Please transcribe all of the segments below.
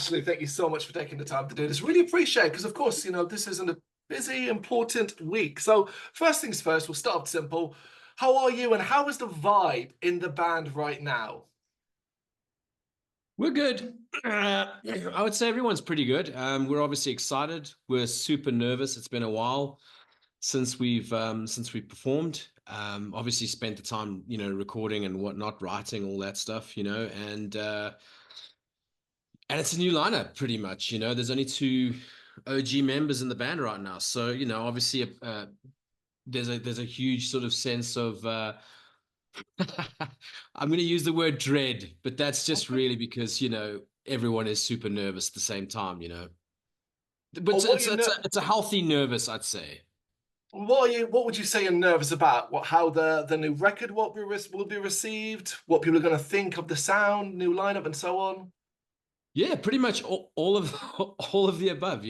Ashley, thank you so much for taking the time to do this. Really appreciate it because, of course, this isn't a busy, important week. So, first things first, we'll start off simple. How are you and how is the vibe in the band right now? We're good. I would say everyone's pretty good. We're obviously excited. We're super nervous. It's been a while since we performed. Obviously spent the time, recording and whatnot, writing all that stuff, and it's a new lineup pretty much. There's only two OG members in the band right now, so obviously there's a huge sort of sense of I'm going to use the word dread, but that's just Okay. really because, everyone is super nervous at the same time. But Or it's, what it's, you it's, know? a, it's a healthy nervous, I'd say. What would you say you're nervous about? What how the new record will be received? What people are going to think of the sound, new lineup, and so on? Yeah, pretty much all of all of the above.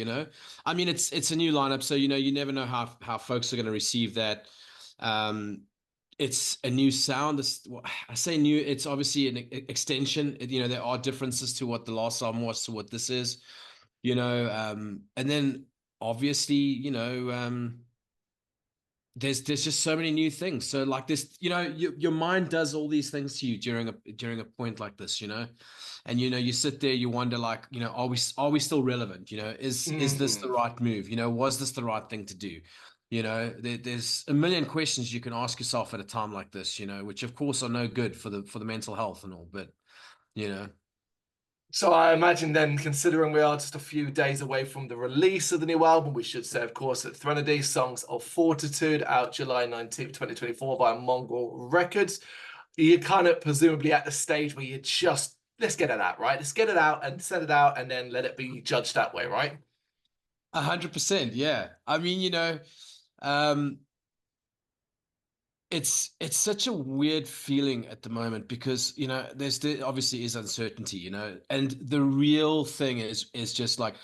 I mean, it's a new lineup, so you never know how folks are going to receive that. Um, it's a new sound. Well, I say new, it's obviously an extension. There are differences to what the last album was to what this is, and then obviously, there's just so many new things. So like this, your mind does all these things to you during a point like this. And you sit there, you wonder like, are we still relevant? Is this the Mm. right move? Was this the right thing to do? There's a million questions you can ask yourself at a time like this, which of course are no good for the mental health and all, but you know. So I imagine then, considering we are just a few days away from the release of the new album, we should say, of course, that Threnody, Songs of Fortitude, out July 19th, 2024 by Mongrel Records. You're kind of presumably at the stage where you just, let's get it out, right? Let's get it out and send it out and then let it be judged that way, right? 100%, yeah. I mean, um, it's such a weird feeling at the moment because there obviously is uncertainty, and the real thing is just like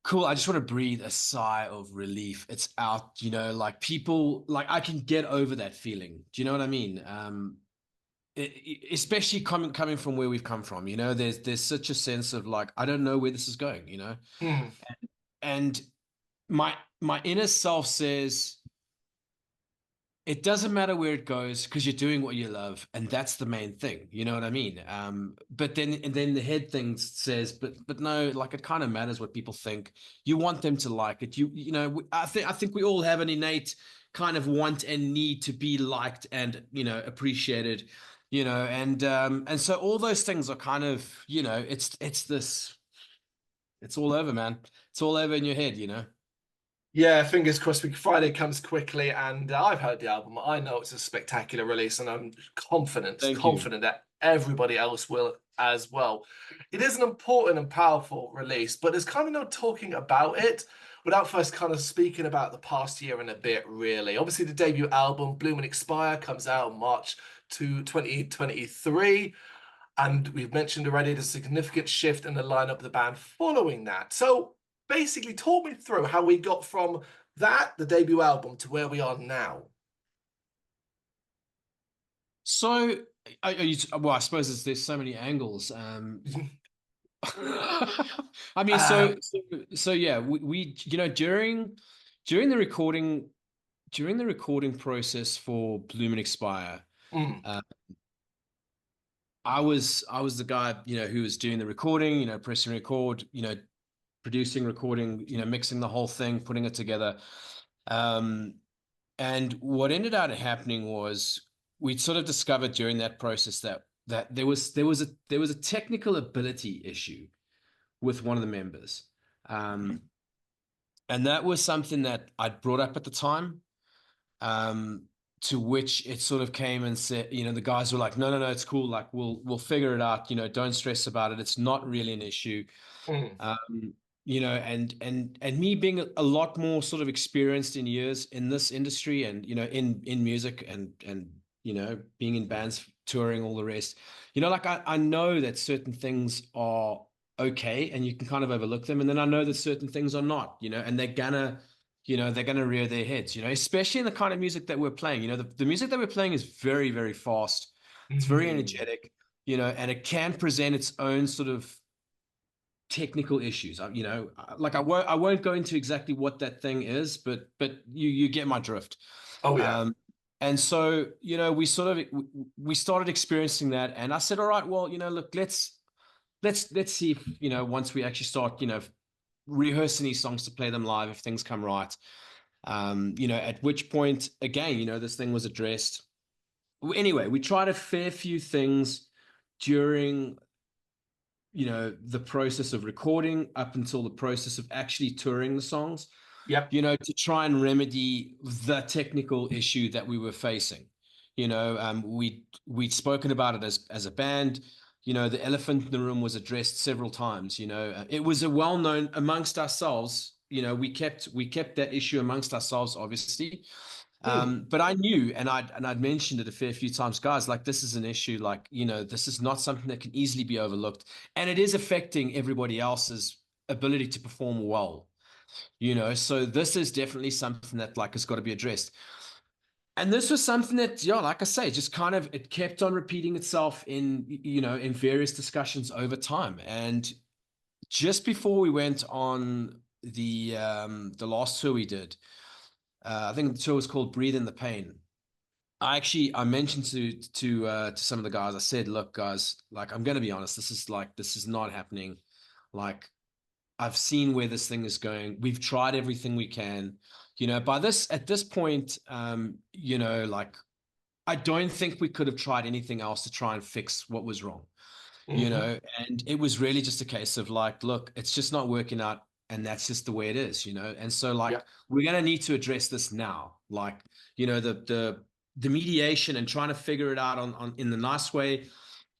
cool. I just want to breathe a sigh of relief. It's out, like people like I can get over that feeling. Do you know what I mean? Especially coming from where we've come from, there's such a sense of like I don't know where this is going. Hmm. And my inner self says it doesn't matter where it goes because you're doing what you love, and that's the main thing. You know what I mean? But then the head thing says, but no, like it kind of matters what people think. You want them to like it. I think we all have an innate kind of want and need to be liked and appreciated. And so all those things are kind of it's all over, man. It's all over in your head. Yeah, fingers crossed. Friday comes quickly, and I've heard the album. I know it's a spectacular release, and I'm confident, Thank you. confident that everybody else will as well. It is an important and powerful release, but there's kind of no talking about it without first kind of speaking about the past year and a bit, really. Obviously, the debut album, Bloom Expire, comes out in March to 2023. And we've mentioned already the significant shift in the lineup of the band following that. So basically, talk me through how we got from that, the debut album, to where we are now. So, well, I suppose there's so many angles. I mean, so, Um, so, so yeah, we during the recording process for Bloom and Expire, mm, uh, I was the guy, who was doing the recording, pressing record, producing, recording, mixing the whole thing, putting it together. Um, And what ended up happening was we sort of discovered during that process that there was a technical ability issue with one of the members. Um, and that was something that I'd brought up at the time, um, to which it sort of came and said, the guys were like, no, no, no, it's cool. Like we'll figure it out. Don't stress about it. It's not really an issue. mm, Um, and me being a lot more sort of experienced in years in this industry and in music and being in bands, touring, all the rest. Like I know that certain things are okay and you can kind of overlook them, and then I know that certain things are not, and they're gonna rear their heads, especially in the kind of music that we're playing. The music that we're playing is very, very fast. It's very mm. energetic, and it can present its own sort of technical issues. You know, like I won't go into exactly what that thing is, but you get my drift. Oh yeah. Um, and so, you know, we started experiencing that, and I said, all right, well, you know, look, let's see if, you know, once we actually start, you know, rehearsing these songs to play them live, if things come right. You know, at which point, again, you know, this thing was addressed. Anyway, we tried a fair few things during, you know, the process of recording up until the process of actually touring the songs, Yep. you know, to try and remedy the technical issue that we were facing. You know, we'd spoken about it as a band. You know, the elephant in the room was addressed several times. You know, it was a well known amongst ourselves. You know, we kept that issue amongst ourselves, obviously. Hmm. But I knew, and I'd mentioned it a fair few times, guys, like this is an issue, like, you know, this is not something that can easily be overlooked, and it is affecting everybody else's ability to perform well, you know. So this is definitely something that like has got to be addressed. And this was something that, yeah, like I say, just kind of it kept on repeating itself in, you know, in various discussions over time. And just before we went on the last tour we did, I think the tour was called Breathe in the Pain. I mentioned to some of the guys, I said, look, guys, like I'm gonna be honest, this is not happening. Like I've seen where this thing is going. We've tried everything we can. You know, at this point, you know, like I don't think we could have tried anything else to try and fix what was wrong, you Hmm. know. And it was really just a case of like, look, it's just not working out, and that's just the way it is, you know. And so like Yep. we're going to need to address this now, like, you know, the mediation and trying to figure it out on in the nice way.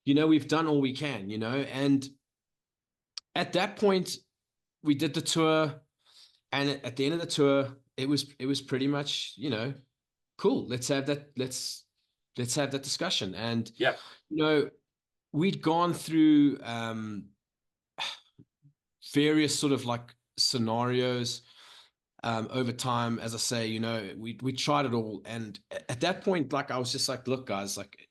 You know, we've done all we can, you know. And at that point we did the tour, and at the end of the tour it was pretty much, you know, cool, let's have that discussion. And Yep. you know, we'd gone through various sort of like scenarios over time. As I say, you know, we tried it all, and at that point, like I was just like, look, guys, like,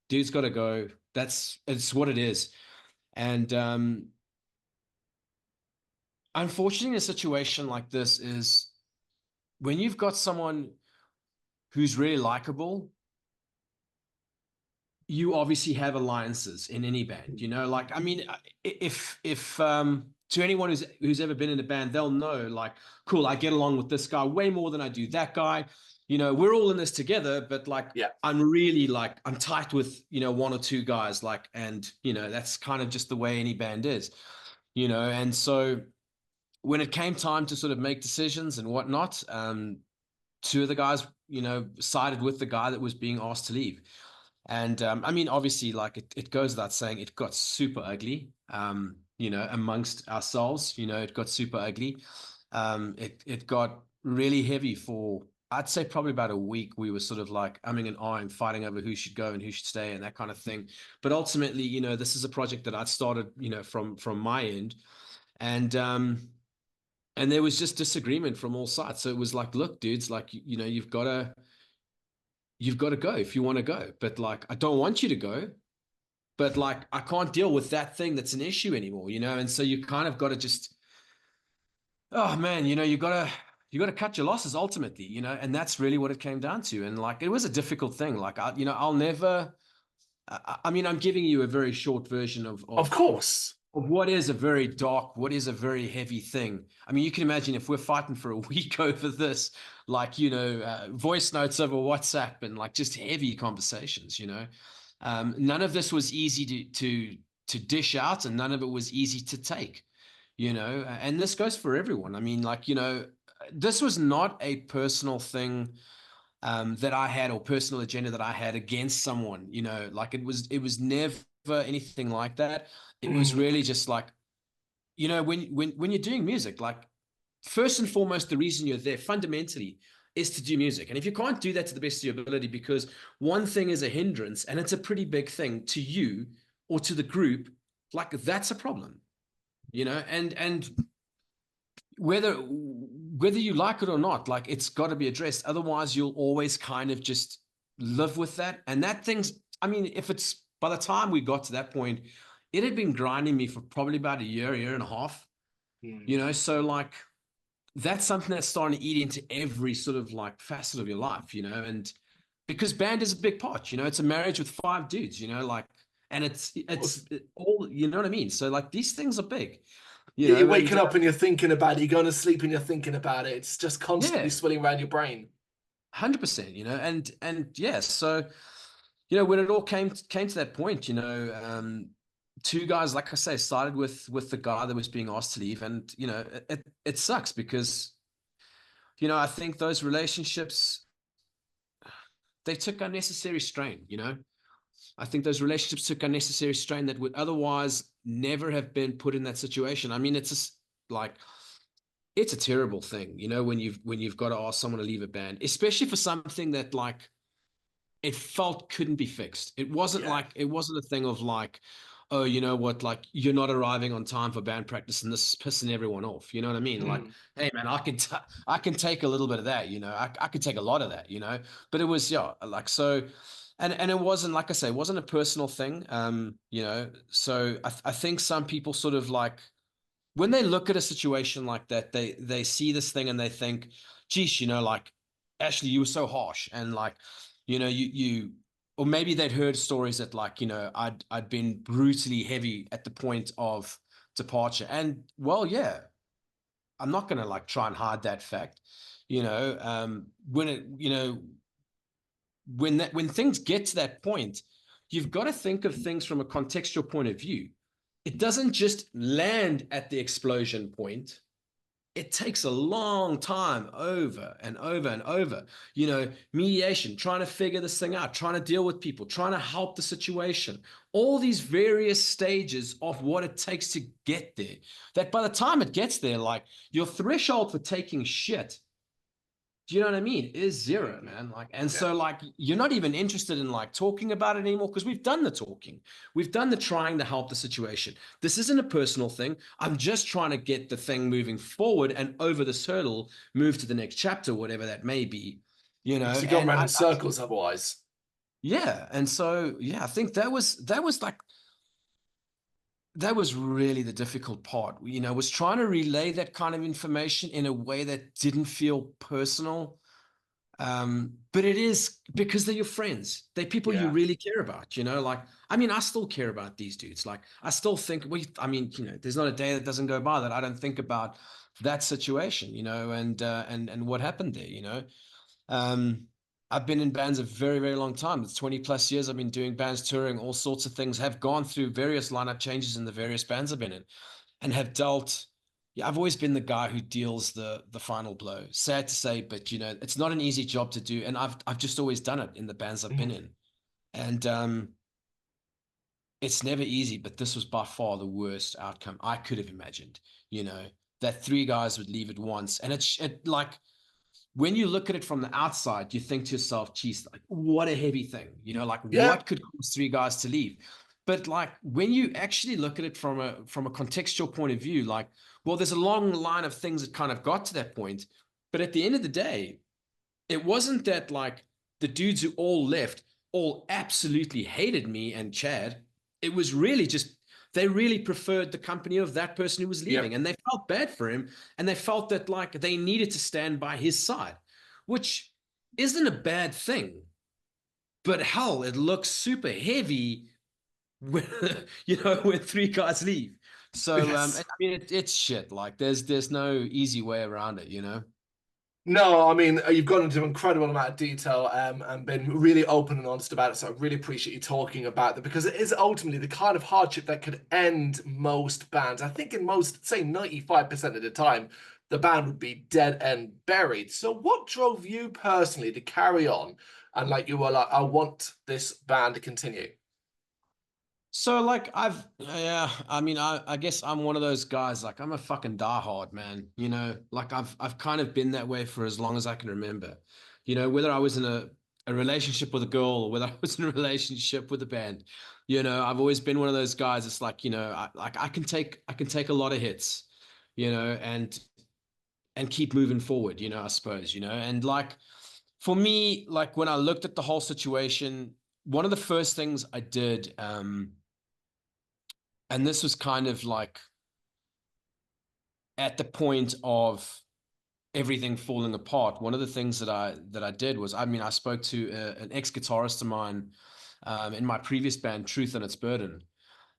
dude's got to go. It's what it is. And unfortunately, a situation like this is when you've got someone who's really likable, you obviously have alliances in any band, you know. Like, I mean, if to anyone who's ever been in a band, they'll know, like, cool, I get along with this guy way more than I do that guy. You know, we're all in this together, but like Yep. I'm really like I'm tight with, you know, one or two guys, like, and you know, that's kind of just the way any band is, you know. And so when it came time to sort of make decisions and whatnot, two of the guys, you know, sided with the guy that was being asked to leave. And I mean, obviously, like it goes without saying, it got super ugly. You know, amongst ourselves, you know, it got super ugly. It got really heavy for, I'd say, probably about a week. We were sort of like umming and ahhing, fighting over who should go and who should stay and that kind of thing. But ultimately, you know, this is a project that I'd started, you know, from my end, and and there was just disagreement from all sides. So it was like, look, dudes, like, you know, you've got to go if you want to go. But like, I don't want you to go. But like, I can't deal with that thing that's an issue anymore, you know? And so you kind of got to just, oh man, you know, you got to cut your losses ultimately, you know? And that's really what it came down to. And like, it was a difficult thing. Like, you know, I'll never, I mean, I'm giving you a very short version Of course. of what is a very dark, what is a very heavy thing. I mean, you can imagine if we're fighting for a week over this, like, you know, voice notes over WhatsApp and like just heavy conversations, you know. None of this was easy to dish out, and none of it was easy to take, you know. And this goes for everyone. I mean, like, you know, this was not a personal thing that I had, or personal agenda that I had against someone, you know. Like it was never anything like that. It was Mhm. really just like, you know, when you're doing music, like first and foremost, the reason you're there fundamentally is to do music. And if you can't do that to the best of your ability, because one thing is a hindrance and it's a pretty big thing to you or to the group, like that's a problem, you know. And whether you like it or not, like it's got to be addressed. Otherwise, you'll always kind of just live with that. And that thing's, I mean, if it's by the time we got to that point, it had been grinding me for probably about a year and a half, Mm. you know, so like that's something that's starting to eat into every sort of like facet of your life, you know, and because band is a big part, you know, it's a marriage with five dudes, you know, like, and Of course. all, you know what I mean? So like these things are big, you Yeah, you're know, waking and up and you're thinking about it. You're going to sleep and you're thinking about it. It's just constantly yeah, swirling around your brain. 100%, you know, and yeah, so you know, when it all came to that point, you know, two guys, like I say, started with the guy that was being asked to leave, and you know, it sucks because you know I think those relationships they took unnecessary strain. You know, I think those relationships took unnecessary strain that would otherwise never have been put in that situation. I mean, it's just like it's a terrible thing, you know, when you've got to ask someone to leave a band, especially for something that like it felt couldn't be fixed. Yeah. It wasn't a thing of like, oh, you know what, like you're not arriving on time for band practice and this is pissing everyone off. You know what I mean? Like, Mm. hey man, I can take a little bit of that, you know. I could take a lot of that, you know. But it was yeah, like so and it wasn't like I say, it wasn't a personal thing. You know, so I think some people sort of like when they look at a situation like that, they see this thing and they think, geez, you know, like Ashley, you were so harsh, and like, you know, or maybe they'd heard stories that like, you know, I'd been brutally heavy at the point of departure, and well, yeah, I'm not gonna like try and hide that fact, you know, when it, you know, when things get to that point, you've got to think of things from a contextual point of view. It doesn't just land at the explosion point. It takes a long time over and over and over. You know, mediation, trying to figure this thing out, trying to deal with people, trying to help the situation, all these various stages of what it takes to get there. That by the time it gets there, like your threshold for taking shit, do you know what I mean? Is zero, Mm. man. Like, and Yeah. so like you're not even interested in like talking about it anymore because we've done the talking. We've done the trying to help the situation. This isn't a personal thing. I'm just trying to get the thing moving forward and over this hurdle, move to the next chapter, whatever that may be, you know. Because you're going And around I in circles otherwise. yeah, and so yeah, I think that was like that was really the difficult part, you know, was trying to relay that kind of information in a way that didn't feel personal. But it is because they're your friends. They're people you Yeah. really care about, you know. Like, I mean, I still care about these dudes. Like, I still think I mean, you know, there's not a day that doesn't go by that I don't think about that situation, you know, and what happened there, you know. Um, I've been in bands a very, very long time. It's 20 plus years. I've been doing bands, touring, all sorts of things, have gone through various lineup changes in the various bands I've been in and have dealt. Yeah, I've always been the guy who deals the final blow. Sad to say, but you know, it's not an easy job to do, and I've just always done it in the bands I've been Mm. in, and it's never easy. But this was by far the worst outcome I could have imagined. You know, that three guys would leave at once, and it like when you look at it from the outside, you think to yourself, geez, like what a heavy thing, you know, like Yeah. what could cause three guys to leave? But like when you actually look at it from a contextual point of view, like, well, there's a long line of things that kind of got to that point. But at the end of the day, it wasn't that like the dudes who all left all absolutely hated me and Chad. It was really just they really preferred the company of that person who was leaving, Yep. and they felt bad for him, and they felt that like they needed to stand by his side, which isn't a bad thing. But hell, it looks super heavy when you know when three guys leave. So I Yes. mean it's shit. Like there's no easy way around it, you know. No, I mean, you've gone into an incredible amount of detail and been really open and honest about it. So I really appreciate you talking about that because it is ultimately the kind of hardship that could end most bands. I think in most, say 95% of the time, the band would be dead and buried. So what drove you personally to carry on? And like you were like, I want this band to continue. So like yeah, I mean I guess I'm one of those guys, like I'm a fucking diehard, man. You know, like I've kind of been that way for as long as I can remember. You know, whether I was in a relationship with a girl or whether I was in a relationship with a band, you know, I've always been one of those guys. It's like, you know, I can take a lot of hits, you know, and keep moving forward, you know, I suppose, you know. And like for me, like when I looked at the whole situation, one of the first things I did, and this was kind of like at the point of everything falling apart. One of the things that I did was, I mean, I spoke to an ex-guitarist of mine in my previous band, Truth and Its Burden.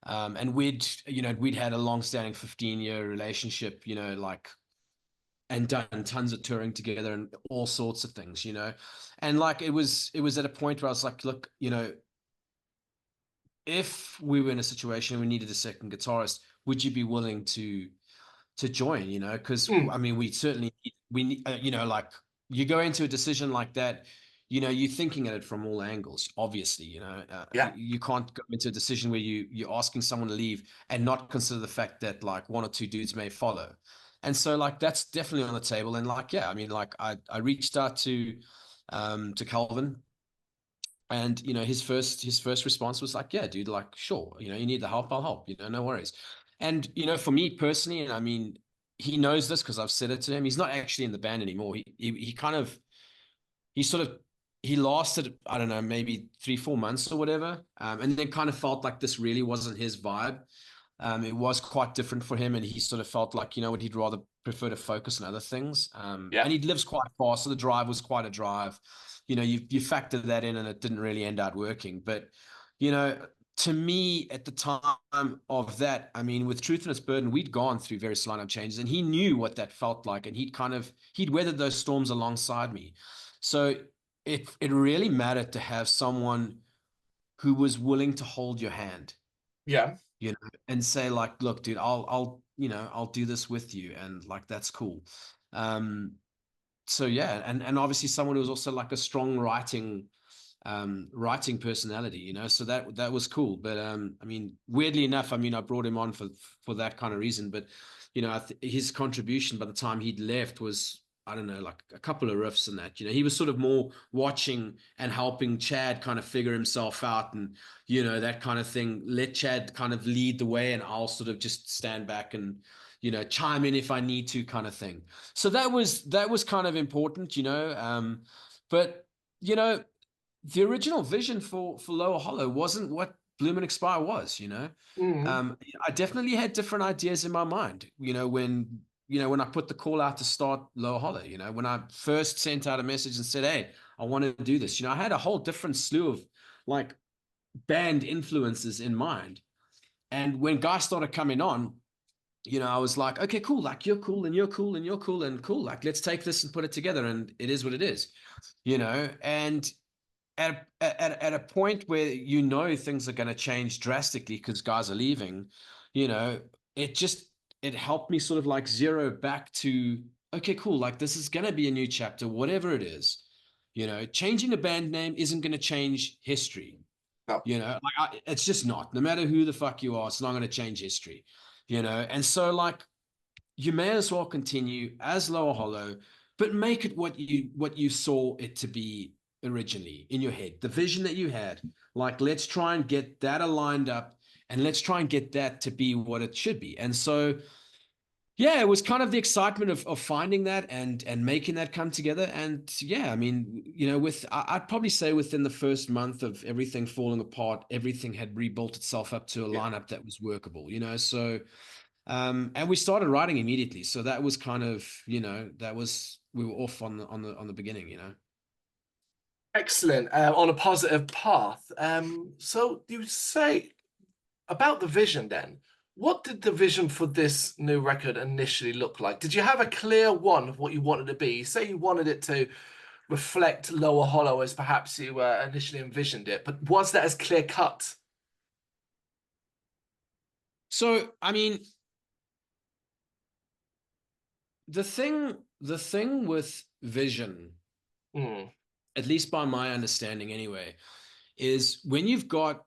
And we'd had a long-standing 15-year relationship, like, and done tons of touring together and all sorts of things, and like it was at a point where I was like, look, if we were in a situation we needed a second guitarist, would you be willing to join? Because I Mm, mean, we need, like, you go into a decision like that, you're thinking at it from all angles. Obviously, yeah. you can't go into a decision where you're asking someone to leave and not consider the fact that like one or two dudes may follow. And so like that's definitely on the table. And like, yeah, I mean, like I reached out to Calvin, and his first response was like, yeah, dude, like, sure, you need the help, I'll help, no worries. And for me personally, and I mean, he knows this because I've said it to him, he's not actually in the band anymore. He kind of he sort of he lasted, I don't know, maybe 3-4 months or whatever, and then kind of felt like this really wasn't his vibe. It was quite different for him, and he sort of felt like, what, he'd rather prefer to focus on other things. Yeah. And he lives quite far, so the drive was quite a drive. You factor that in, and it didn't really end out working. But you know, to me, at the time of that, I mean, with Truth and Its Burden, we'd gone through various lineup changes, and he knew what that felt like, and he'd weathered those storms alongside me. So it really mattered to have someone who was willing to hold your hand, Yeah. and say like, look, dude, I'll do this with you, and like that's cool. Um, so yeah, and obviously someone who was also like a strong writing personality, so that was cool. But I mean, weirdly enough, I mean, I brought him on for that kind of reason. But his contribution by the time he'd left was, I don't know, like a couple of riffs and that. He was sort of more watching and helping Chad kind of figure himself out, and that kind of thing. Let Chad kind of lead the way, and I'll sort of just stand back and chime in if I need to, kind of thing. So that was kind of important. But you know the original vision for Lower Hollow wasn't what Bloom and Expire was. Mm, I definitely had different ideas in my mind, when I put the call out to start Lower Hollow, when I first sent out a message and said, hey, I want to do this, I had a whole different slew of like band influences in mind. And when guys started coming on, I was like, okay, cool. Like, you're cool and you're cool and you're cool and cool. Like, let's take this and put it together. And it is what it is, and at a point where things are going to change drastically because guys are leaving, it just it helped me sort of like zero back to, okay, cool, like this is going to be a new chapter, whatever it is. Changing a band name isn't going to change history. no. It's just not. No matter who the fuck you are, it's not going to change history. And so like you may as well continue as Lower Hollow, but make it what you saw it to be originally in your head, the vision that you had. Like, let's try and get that aligned up, and let's try and get that to be what it should be. And so, yeah, it was kind of the excitement of finding that and making that come together. And yeah, I mean, I'd probably say within the first month of everything falling apart, everything had rebuilt itself up to a Yeah. lineup that was workable. So and we started writing immediately. So that was kind of, we were off on the beginning. Excellent. On a positive path. So you say about the vision then. What did the vision for this new record initially look like? Did you have a clear one of what you wanted to be? You say you wanted it to reflect Lower Hollow as perhaps you initially envisioned it, but was that as clear cut? So, I mean, the thing with vision, Mm, at least by my understanding anyway, is when you've got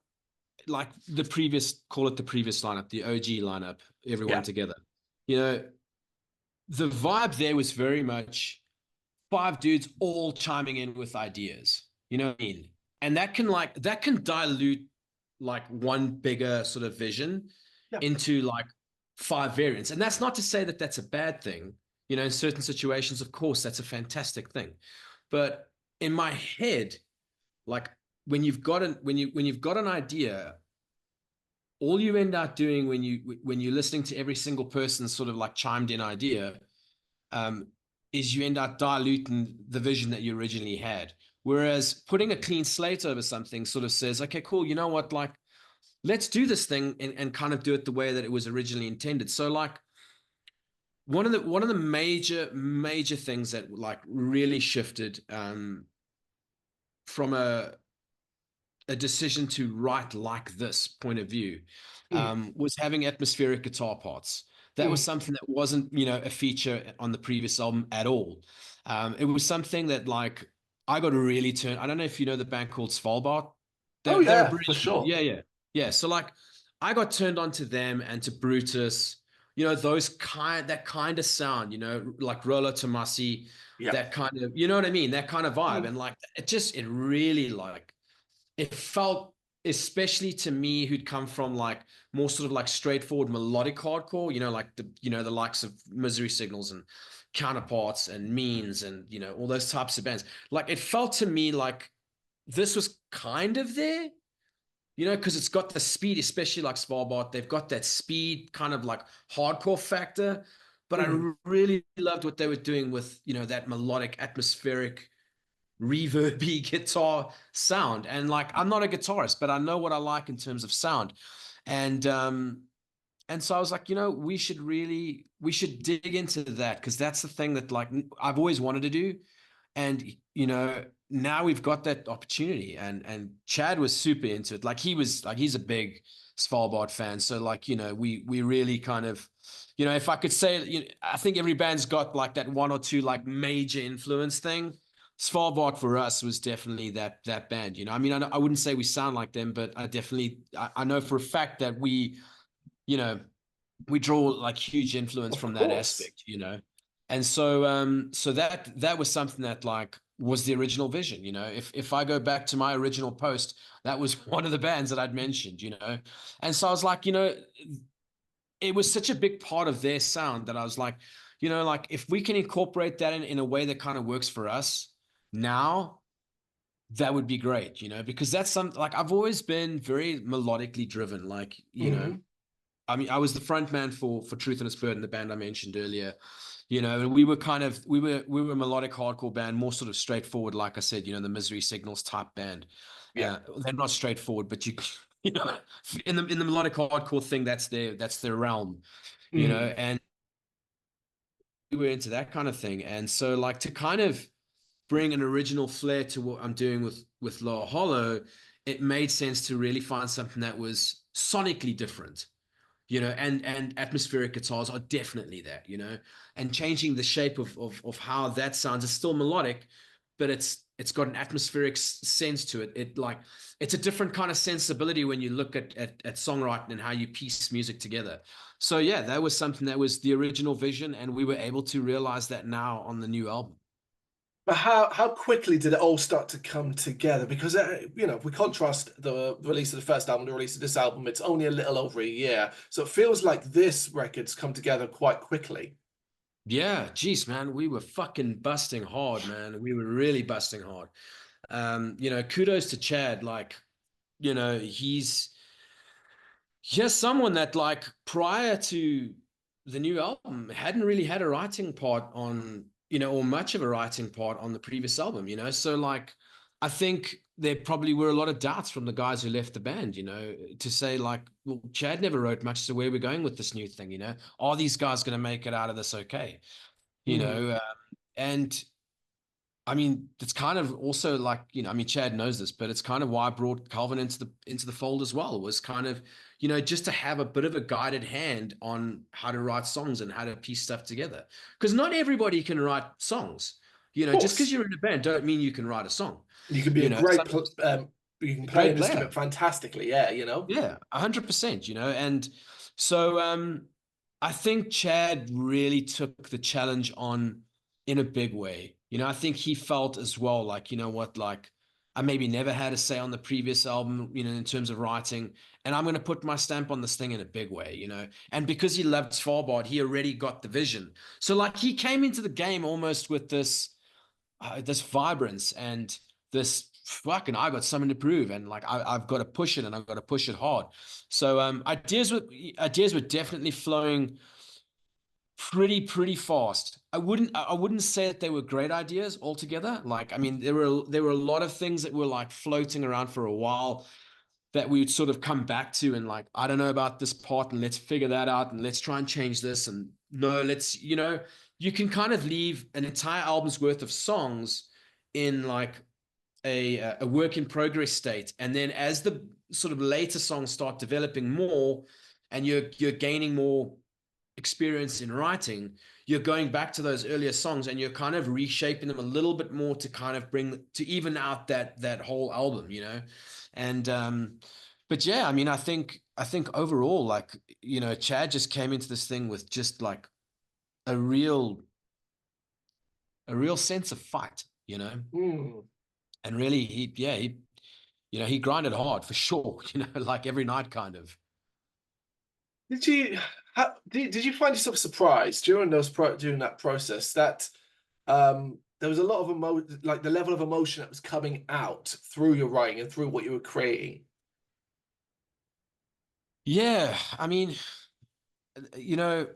like call it the previous lineup, the OG lineup, everyone yeah. together, you know, the vibe there was very much five dudes all chiming in with ideas. You know what I mean? And that can dilute like one bigger sort of vision Yeah. into like five variants. And that's not to say that that's a bad thing. In certain situations, of course, that's a fantastic thing. But in my head, like when you've got an idea, all you end up doing when you're listening to every single person's sort of like chimed in idea, um, is you end up diluting the vision that you originally had. Whereas putting a clean slate over something sort of says, okay, cool, you know what, like let's do this thing and kind of do it the way that it was originally intended. So like one of the major things that like really shifted from a decision to write like this point of view Mm, was having atmospheric guitar parts. That was mm. something that wasn't, a feature on the previous album at all. It was something that like I got to really turn. I don't know if you know the band called Svalbard. Oh They're a yeah, for British band. sure. Yeah, yeah, yeah. So like I got turned on to them and to Brutus. That kind of sound. Like Rollo Tomasi. Yeah. That kind of, you know what I mean? That kind of vibe. Mm. And like it really like it felt, especially to me who'd come from like more sort of like straightforward melodic hardcore, like the likes of Misery Signals and Counterparts and Means and all those types of bands. Like it felt to me like this was kind of there, because it's got the speed, especially like Svalbard. They've got that speed kind of like hardcore factor. But I Mm. really loved what they were doing with, that melodic, atmospheric reverby guitar sound. And like I'm not a guitarist, but I know what I like in terms of sound. And so I was like, we should dig into that, because that's the thing that like I've always wanted to do. And now we've got that opportunity. And Chad was super into it. Like he's a big Svalbard fan. So like, we really kind of, if I could say, I think every band's got like that one or two like major influence thing. Svalbard for us was definitely that band. I mean, I wouldn't say we sound like them, but I know for a fact that you know, we draw like huge influence Of from that course. aspect. And so that was something that like was the original vision. If I go back to my original post, that was one of the bands that I'd mentioned. And so I was like, it was such a big part of their sound that I was like, like if we can incorporate that in a way that kind of works for us now, that would be great, because that's something like I've always been very melodically driven. Like, Hmm. I mean, I was the front man for Truth and Its Burden, the band I mentioned earlier, and we were a melodic hardcore band, more sort of straightforward, like I said, the Misery Signals type band. Yeah. They're not straightforward, but you know, in the melodic hardcore thing, that's their realm, Mm. and we were into that kind of thing. And so like to kind of bring an original flair to what I'm doing with Lower Hollow, it made sense to really find something that was sonically different. And atmospheric guitars are definitely that. And changing the shape of how that sounds is still melodic, but it's got an atmospheric sense to it. It's a different kind of sensibility when you look at songwriting and how you piece music together. So yeah, that was something that was the original vision, and we were able to realize that now on the new album. But how quickly did it all start to come together? Because if we contrast the release of the first album to the release of this album, it's only a little over a year, so it feels like this record's come together quite quickly. Yeah, geez, man, we were fucking busting hard, man. We were really busting hard. Kudos to Chad. Like, he's just someone that, like, prior to the new album, hadn't really had a writing part on, or much of a writing part on the previous album. So, like, I think there probably were a lot of doubts from the guys who left the band, to say, like, well, Chad never wrote much, so where are we going with this new thing? Are these guys going to make it out of this okay? you Mm. know and I mean, it's kind of also like, I mean, Chad knows this, but it's kind of why I brought Calvin into the fold as well, was kind of, just to have a bit of a guided hand on how to write songs and how to piece stuff together. Because not everybody can write songs. Of Just because course, you're in a band don't mean you can write a song. you can be a You know, great some you can play great an player. instrument fantastically. Yeah. Yeah, 100%, and so I think Chad really took the challenge on in a big way. I think he felt as well, like, what, like, I maybe never had a say on the previous album, in terms of writing, and I'm going to put my stamp on this thing in a big way. And because he loved Svalbard, he already got the vision. So like he came into the game almost with this vibrance and this fucking, I got something to prove, and like I've got to push it, and I've got to push it hard. So ideas were definitely flowing pretty fast. I wouldn't say that they were great ideas altogether. Like, I mean, there were a lot of things that were like floating around for a while that we would sort of come back to, and like, I don't know about this part, and let's figure that out, and let's try and change this, and no, let's, you can kind of leave an entire album's worth of songs in like a work in progress state, and then as the sort of later songs start developing more, and you're gaining more experience in writing, you're going back to those earlier songs, and you're kind of reshaping them a little bit more to kind of bring to even out that whole album, and but yeah, I mean, I think overall, like, Chad just came into this thing with just like a real a real sense of fight, Mm. and really he grinded hard for sure, like every night kind of. Did you did you find yourself surprised during during that process that there was a lot of like the level of emotion that was coming out through your writing and through what you were creating? Yeah, I mean, you know,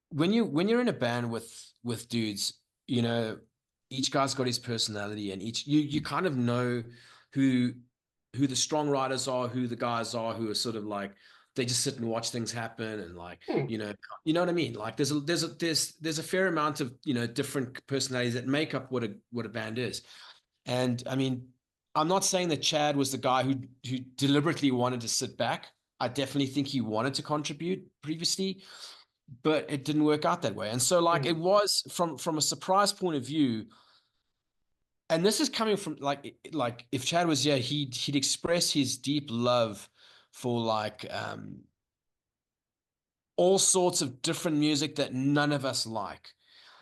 when you're in a band with dudes, you know, each guy's got his personality, and each you kind of know who who the strong writers are, who the guys are who are sort of like they just sit and watch things happen, and like, Hmm. you know what I mean? Like there's a fair amount of, different personalities that make up what a band is. And I mean, I'm not saying that Chad was the guy who deliberately wanted to sit back. I definitely think he wanted to contribute previously, but it didn't work out that way. And so like it Hmm. was from a surprise point of view, and this is coming from like if Chad was, yeah, he'd express his deep love for like all sorts of different music that none of us like.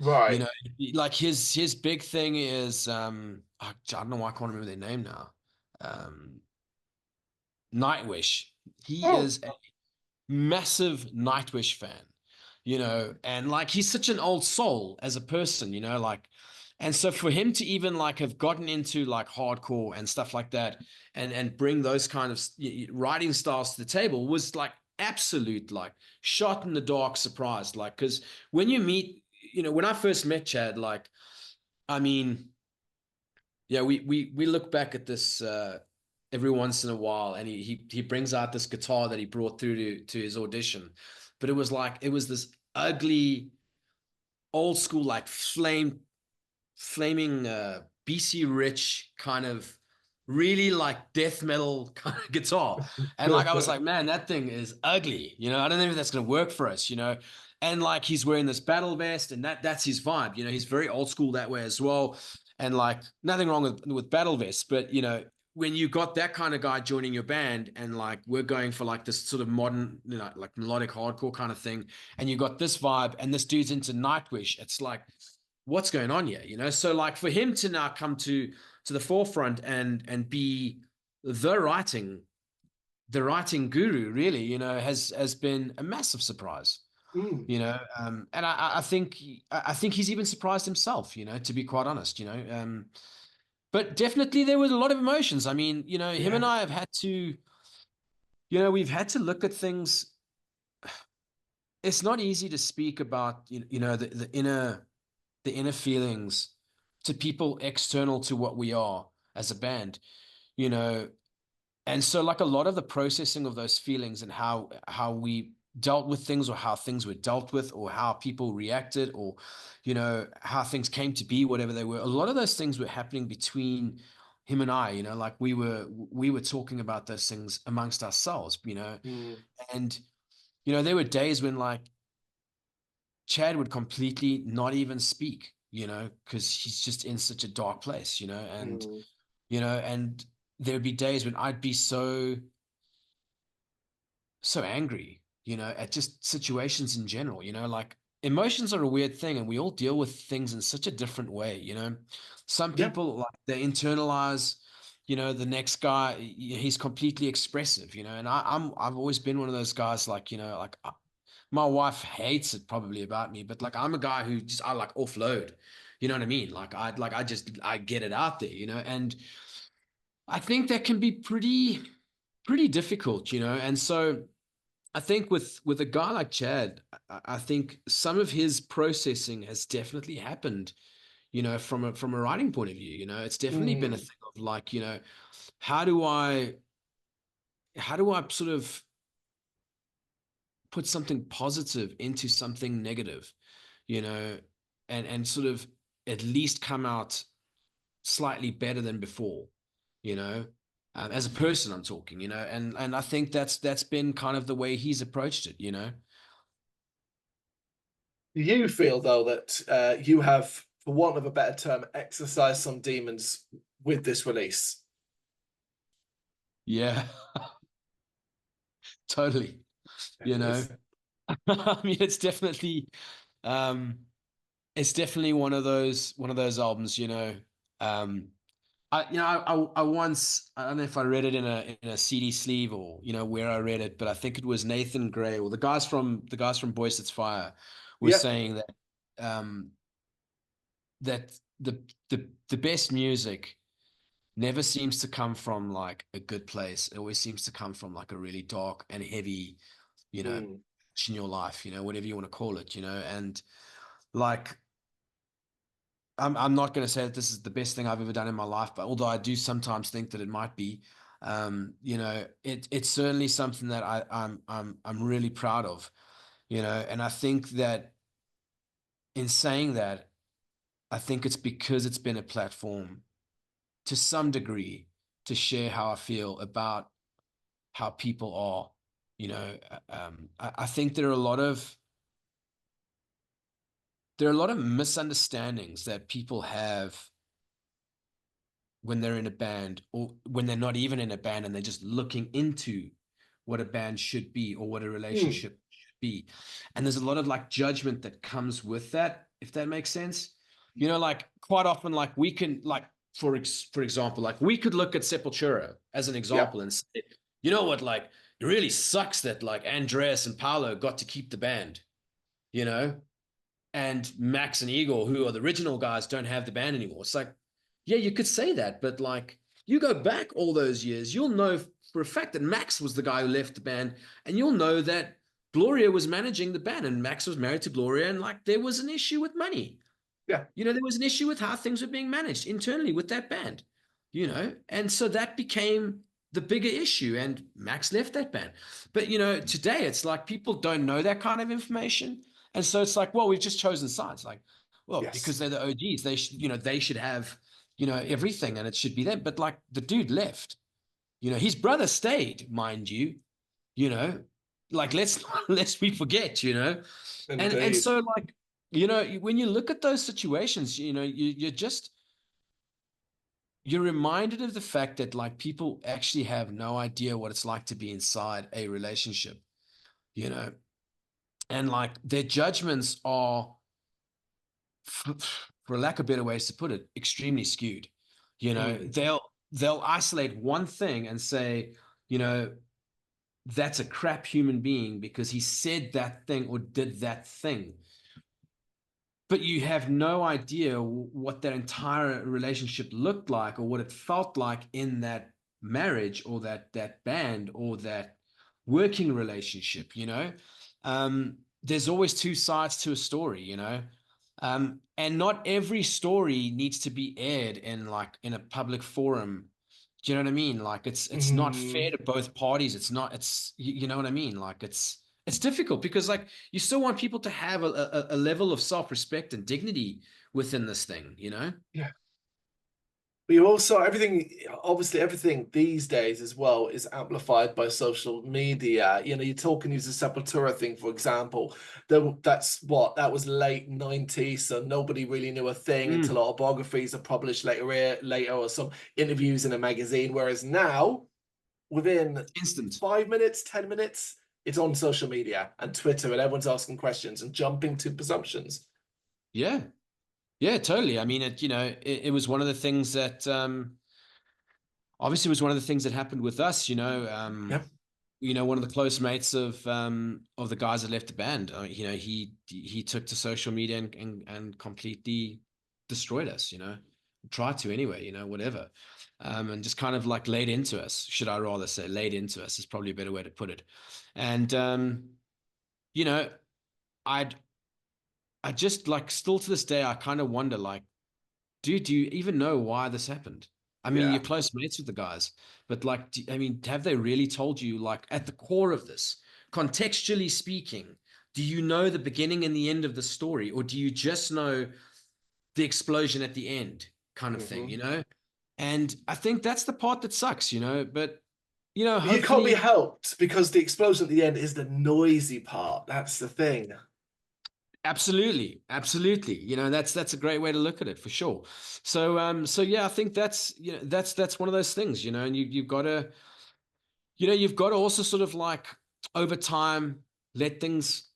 You Right. know, like his big thing is I don't know why I can't remember their name now. Um Nightwish. He Oh, is a massive Nightwish fan, and like he's such an old soul as a person, like, and so for him to even like have gotten into like hardcore and stuff like that, and bring those kind of writing styles to the table was like absolute like shot in the dark surprise, like, because when you meet, when I first met Chad, like, I mean, yeah, we look back at this every once in a while, and he brings out this guitar that he brought through to his audition, but it was this ugly old school like flaming BC Rich kind of really like death metal kind of guitar. And like I was like, man, that thing is ugly. I don't know if that's gonna work for us, And like he's wearing this battle vest, and that's his vibe. He's very old school that way as well. And like nothing wrong with battle vests, but when you got that kind of guy joining your band, and like we're going for like this sort of modern, like melodic hardcore kind of thing, and you got this vibe, and this dude's into Nightwish, it's like, what's going on here? So like for him to now come to the forefront and be the writing the writing guru, really, has been a massive surprise. mm. And I think he's even surprised himself, to be quite honest. But definitely there was a lot of emotions. I mean, him and Yeah. I have had to, we've had to look at things. It's not easy to speak about, the inner feelings to people external to what we are as a band, you know. And so like a lot of the processing of those feelings, and how we dealt with things, or how things were dealt with, or how people reacted, or how things came to be, whatever they were, a lot of those things were happening between him and I, like we were talking about those things amongst ourselves, Mm. and there were days when like Chad would completely not even speak, because he's just in such a dark place, Mm. and there'd be days when I'd be so angry, at just situations in general, like emotions are a weird thing, and we all deal with things in such a different way, Some Yeah. people like they internalize, the next guy, he's completely expressive, and I've always been one of those guys, like, like my wife hates it probably about me, but like I'm a guy who just I like offload. You know what I mean? I get it out there, and I think that can be pretty difficult, And so I think with a guy like Chad, I think some of his processing has definitely happened, from a writing point of view. It's definitely been a Mm. thing of like, how do I how do I sort of put something positive into something negative, you know, and sort of at least come out slightly better than before, you know, as a person I'm talking, and I think that's been kind of the way he's approached it. Do you feel though that you have, for want of a better term, exercised some demons with this release? Yeah, totally. It You know, is. I mean, um, it's definitely one of those albums. I once I don't know if I read it in a CD sleeve or where I read it, but I think it was Nathan Gray or the guys from Boys It's Fire were Yep. saying that the best music never seems to come from like a good place. It always seems to come from like a really dark and heavy, you know, Mm. in your life, whatever you want to call it, and like I'm not going to say that this is the best thing I've ever done in my life, but although I do sometimes think that it might be, it's certainly something that I'm really proud of, and I think that in saying that, I think it's because it's been a platform to some degree to share how I feel about how people are, I think there are a lot of misunderstandings that people have when they're in a band or when they're not even in a band and they're just looking into what a band should be or what a Mm. relationship should be. And there's a lot of like judgment that comes with that, if that makes sense. Like quite often, like we can like for example, like we could look at Sepultura as an Yep. example and say, you know what, like it really sucks that like Andreas and Paolo got to keep the band, you know? And Max and Igor, who are the original guys, don't have the band anymore. It's like, yeah, you could say that, but like you go back all those years, you'll know for a fact that Max was the guy who left the band, and you'll know that Gloria was managing the band, and Max was married to Gloria, and like there was an issue with money. Yeah. There was an issue with how things were being managed internally with that band, and so that became the bigger issue, and Max left that band. But today it's like people don't know that kind of information, and so it's like, well, we've just chosen sides. Like, well, because Yes. they're the OGs, they should have everything, and it should be them. But like the dude left, his brother stayed, mind you, you know, like let's we forget, and Indeed. so like when you look at those situations, you're reminded of the fact that like people actually have no idea what it's like to be inside a relationship, you know, and like their judgments are, for lack of better ways to put it, extremely skewed. Mm. They'll isolate one thing and say, you know, that's a crap human being because he said that thing or did that thing. But you have no idea what that entire relationship looked like or what it felt like in that marriage or that band or that working relationship. There's always two sides to a story. And not every story needs to be aired in a public forum. Do you know what I mean? Like it's not fair Mm. to both parties. It's not. You know what I mean? Like it's difficult because like you still want people to have a level of self-respect and dignity within this thing. Yeah. But you also obviously everything these days as well is amplified by social media. You're talking use the Sepultura thing, for example. That was late 90s, so nobody really knew a thing until Mm, autobiographies are published later or some interviews in a magazine. Whereas now, within instant. 5 minutes, 10 minutes, it's on social media and Twitter, and everyone's asking questions and jumping to presumptions. Yeah. Yeah, totally. I mean, it was one of the things that obviously was one of the things that happened with us. Yep. one of the close mates of the guys that left the band, he took to social media and completely destroyed us, tried to anyway, whatever. And just kind of like laid into us, should I rather say laid into us is probably a better way to put it. And you know, I'd I just like still to this day, I kind of wonder, like, dude, do you even know why this happened? I mean, Yeah. you're close mates with the guys, but like, I mean, have they really told you, like, at the core of this, contextually speaking, do you know the beginning and the end of the story, or do you just know the explosion at the end, kind of thing, Hmm. And I think that's the part that sucks, but You can't be hopefully. helped because the explosion at the end is the noisy part. That's the thing. Absolutely, absolutely. That's a great way to look at it for sure. So yeah, I think that's one of those things, and you've got to also sort of like over time let things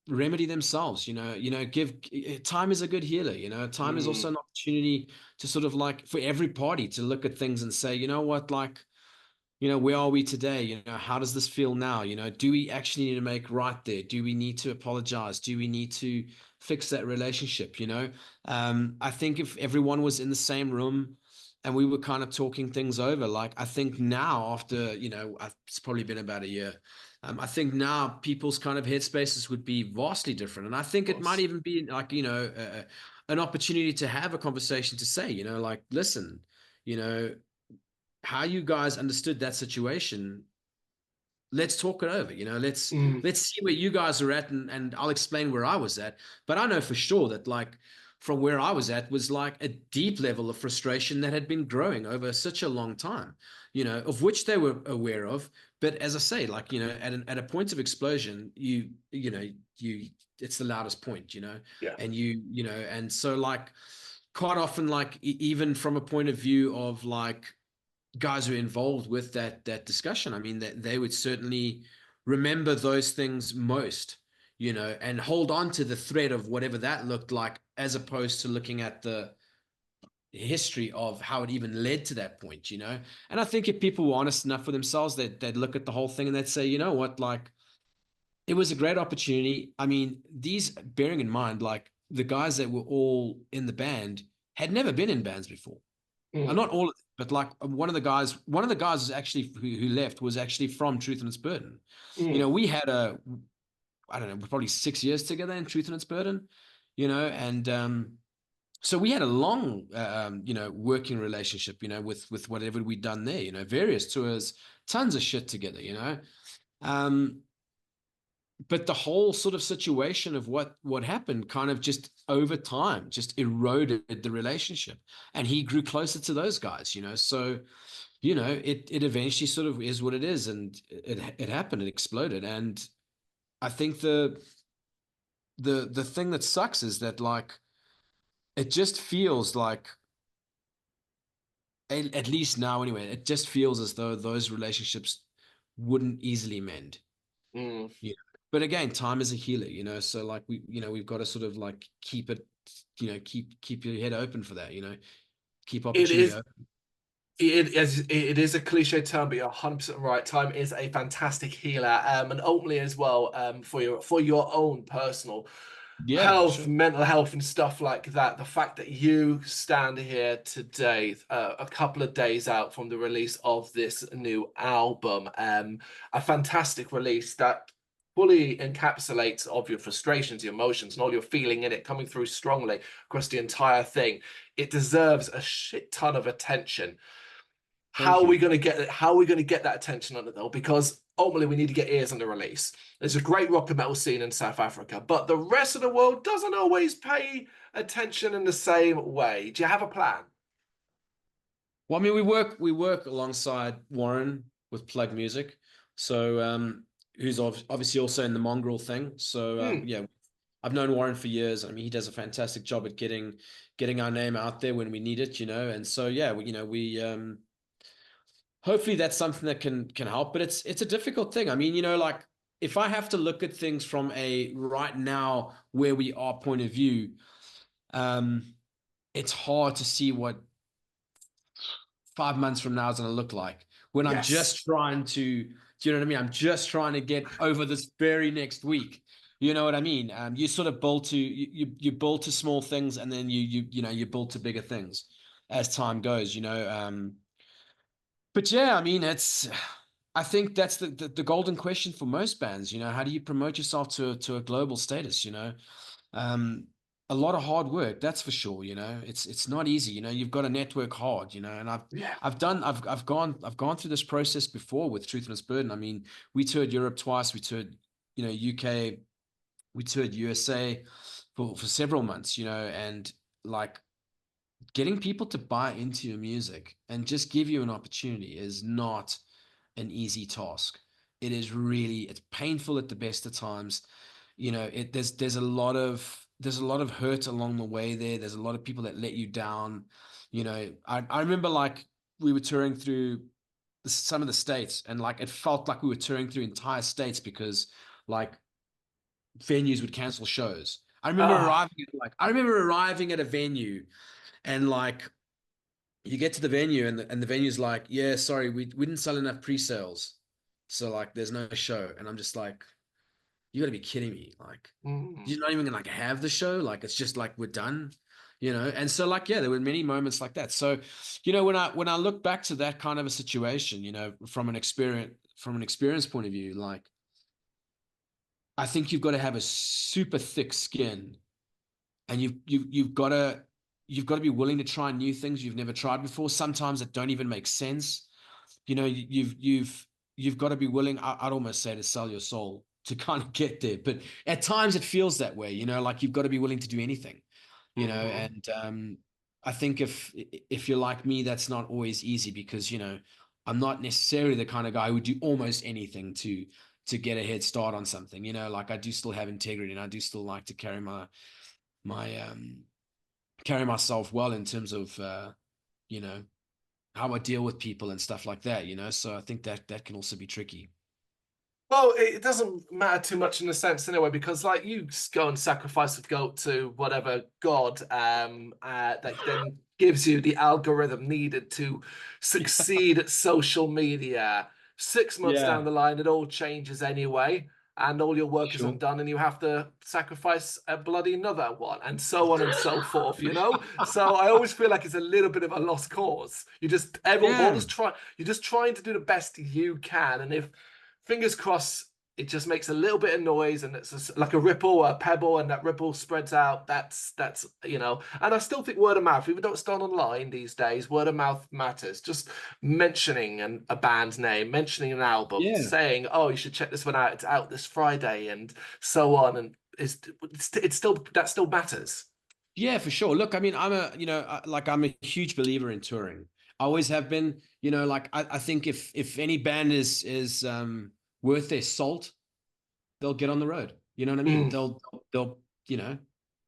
remedy themselves. Give time is a good healer. Time is also Mm, an opportunity to sort of like for every party to look at things and say, you know what, like where are we today? How does this feel now? Do we actually need to make right there? Do we need to apologize? Do we need to fix that relationship? I think if everyone was in the same room and we were kind of talking things over, like I think now after, it's probably been about a year. I think now people's kind of headspaces would be vastly different. And I of think it might course. even be like, an opportunity to have a conversation to say, like, listen, you know, how you guys understood that situation, let's talk it over. let's Mm, let's see where you guys are at, and I'll explain where I was at. But I know for sure that like from where I was at was like a deep level of frustration that had been growing over such a long time, of which they were aware of. But as I say, like, at a point of explosion, you it's the loudest point, yeah. and and so like quite often, like even from a point of view of like guys who are involved with that discussion, I mean, that they would certainly remember those things most, and hold on to the thread of whatever that looked like, as opposed to looking at the history of how it even led to that point. And I think if people were honest enough with themselves, they'd look at the whole thing and they'd say, you know what, like it was a great opportunity. I mean, these bearing in mind, like the guys that were all in the band had never been in bands before. Mm, Not all of them, but like one of the guys is actually who left was actually from Truth and Its Burden. mm. We had I don't know, probably 6 years together in Truth and Its Burden, and so we had a long, working relationship, with whatever we'd done there, various tours, tons of shit together, um, but the whole sort of situation of what happened kind of just over time just eroded the relationship, and he grew closer to those guys, so it eventually sort of is what it is, and it happened, it exploded. And I think the thing that sucks is that like it just feels like, at least now anyway, it just feels as though those relationships wouldn't easily mend. Mm. Yeah. But again, time is a healer, so like we've got to sort of like keep it, keep your head open for that, keep It opportunity is. open. It is a cliche term, but you're 100% right. Time is a fantastic healer, and ultimately as well, for your own personal Yeah, health, sure. mental health, and stuff like that. The fact that you stand here today, a couple of days out from the release of this new album, a fantastic release that fully encapsulates of your frustrations, your emotions, and all you're feeling in it, coming through strongly across the entire thing. It deserves a shit ton of attention. How Thank are we you. going to get it? How are we going to get that attention on it though? Because ultimately we need to get ears on the release. There's a great rock and metal scene in South Africa, but the rest of the world doesn't always pay attention in the same way. Do you have a plan? Well, I mean, we work alongside Warren with Plug Music, so who's obviously also in the Mongrel thing. So Hmm. yeah, I've known Warren for years. I mean, he does a fantastic job at getting our name out there when we need it, And so yeah, we hopefully that's something that can help. But it's a difficult thing. I mean, like if I have to look at things from a right now where we are point of view, um, it's hard to see what 5 months from now is going to look like when I'm Yes. just trying to Do you know what I mean? I'm just trying to get over this very next week. You know what I mean? You sort of build to you build to small things, and then you build to bigger things as time goes. But yeah, I mean, I think that's the golden question for most bands. How do you promote yourself to a global status? Um, a lot of hard work, that's for sure. It's not easy. You've got to network hard. And Yeah. I've gone through this process before with Truthless Burden. I mean, we toured Europe twice. We toured, UK. We toured USA for several months. And like getting people to buy into your music and just give you an opportunity is not an easy task. It's painful at the best of times. There's a lot of hurt along the way there. There's a lot of people that let you down. I remember like we were touring through some of the states, and like it felt like we were touring through entire states because like venues would cancel shows. Ah. I remember arriving at a venue, and like you get to the venue, and the venue's like, yeah, sorry, we didn't sell enough pre-sales. So like there's no show. And I'm just like, you gotta be kidding me. Like, mm. you're not even gonna like have the show. Like it's just like we're done. And so like, yeah, there were many moments like that. So, when I look back to that kind of a situation, from an experience point of view, like I think you've got to have a super thick skin, and you've got to be willing to try new things you've never tried before, sometimes that don't even make sense. You've got to be willing, I'd almost say, to sell your soul to kind of get there, but at times it feels that way. Like you've got to be willing to do anything. Hmm. And I think if you're like me, that's not always easy, because I'm not necessarily the kind of guy who would do almost anything to get a head start on something. Like I do still have integrity, and I do still like to my carry myself well in terms of you know how I deal with people and stuff like that. So I think that can also be tricky. Well, it doesn't matter too much in a sense anyway, because like you go and sacrifice a goat to whatever god, that then gives you the algorithm needed to succeed at social media. 6 months down Yeah, the line, it all changes anyway, and all your work is sure. undone, and you have to sacrifice a bloody another one, and so on and so forth. So I always feel like it's a little bit of a lost cause. Yeah, You're just trying to do the best you can, and if fingers crossed, it just makes a little bit of noise, and it's just like a ripple or a pebble, and that ripple spreads out. That's. And I still think word of mouth, even though it's done online these days, word of mouth matters. Just mentioning a band's name, mentioning an album, yeah. saying, "Oh, you should check this one out. It's out this Friday," and so on. And it's still that still matters. Yeah, for sure. Look, I mean, I'm a huge believer in touring. I always have been. Like I think if any band is worth their salt, they'll get on the road. You know what I mean? Mm. They'll you know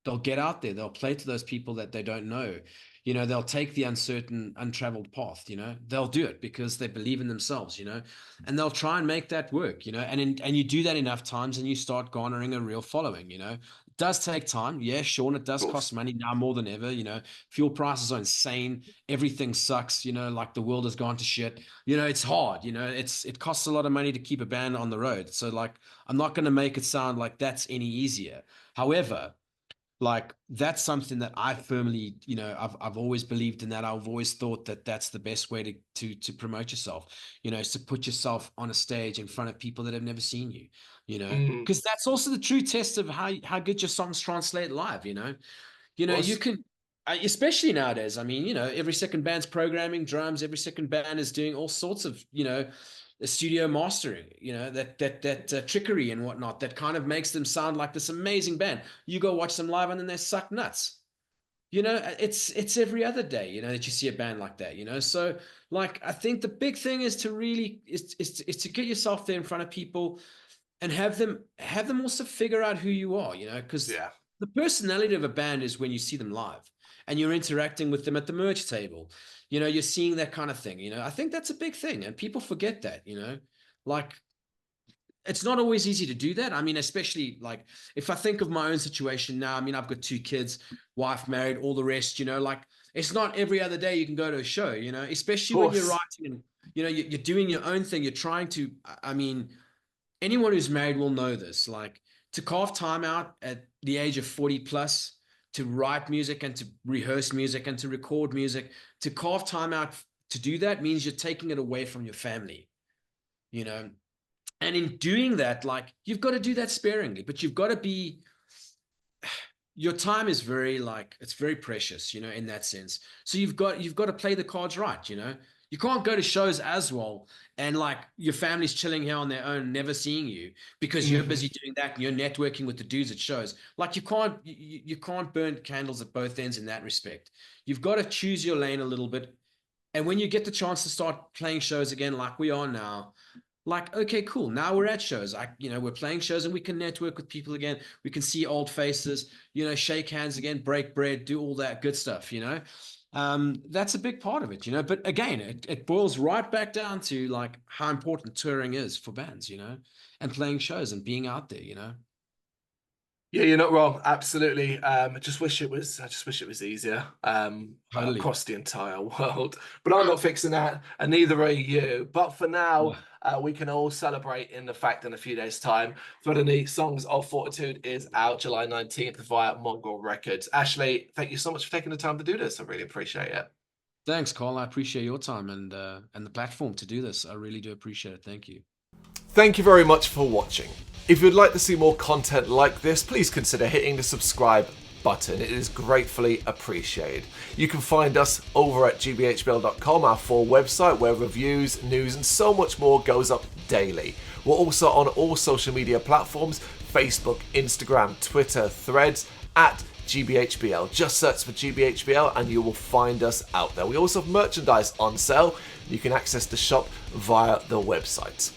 they'll get out there. They'll play to those people that they don't know. They'll take the uncertain, untraveled path. They'll do it because they believe in themselves. And they'll try and make that work. And you do that enough times, and you start garnering a real following. It does take time. Yeah, sure, and it Of does course. cost money now more than ever. Fuel prices are insane. Everything sucks. Like the world has gone to shit. It's hard. It costs a lot of money to keep a band on the road. So like, I'm not going to make it sound like that's any easier. However, like that's something that I firmly, I've always believed in that. I've always thought that that's the best way to promote yourself, is to put yourself on a stage in front of people that have never seen you, Mm. because that's also the true test of how good your songs translate live. You Course. can, especially nowadays. I mean, every second band's programming drums, every second band is doing all sorts of, studio mastering, that trickery and whatnot that kind of makes them sound like this amazing band. You go watch them live, and then they suck nuts. It's every other day, that you see a band like that. So like, I think the big thing is to really is to get yourself there in front of people, and have them also figure out who you are, because Yeah. the personality of a band is when you see them live and you're interacting with them at the merch table. You're seeing that kind of thing. I think that's a big thing, and people forget that. Like, it's not always easy to do that. I mean, especially like if I think of my own situation now, I mean, I've got two kids, wife, married, all the rest, like it's not every other day you can go to a show, you know, Of especially when you're course. writing and, you know, you're doing your own thing. You're trying to, I mean, anyone who's married will know this. Like, to carve time out at the age of 40 plus to write music and to rehearse music and to record music, to carve time out to do that means you're taking it away from your family, you know. And in doing that, like, you've got to do that sparingly, but you've got to be, your time is very, like, it's very precious, you know, in that sense. So you've got to play the cards right, you know. You can't go to shows as well and, like, your family's chilling here on their own, never seeing you because you're Mhm. busy doing that and you're networking with the dudes at shows. Like, you can't burn candles at both ends in that respect. You've got to choose your lane a little bit. And when you get the chance to start playing shows again, like we are now, like, okay, cool. Now we're at shows. Like, you know, we're playing shows and we can network with people again. We can see old faces, you know, shake hands again, break bread, do all that good stuff, you know. That's a big part of it, you know. But again, it boils right back down to, like, how important touring is for bands, you know, and playing shows and being out there, you know. Yeah, you're not wrong. Absolutely. I just wish it was. I just wish it was easier Totally. across the entire world. But I'm not fixing that, and neither are you. But for now, Yeah. we can all celebrate in the fact in a few days' time. Threnody Songs of Fortitude is out July 19th via Mongrel Records. Ashley, thank you so much for taking the time to do this. I really appreciate it. Thanks, Carl. I appreciate your time and the platform to do this. I really do appreciate it. Thank you. Thank you very much for watching. If you'd like to see more content like this, please consider hitting the subscribe button. It is gratefully appreciated. You can find us over at gbhbl.com, our full website, where reviews, news, and so much more goes up daily. We're also on all social media platforms: Facebook, Instagram, Twitter, Threads, at GBHBL. Just search for GBHBL and you will find us out there. We also have merchandise on sale. You can access the shop via the website.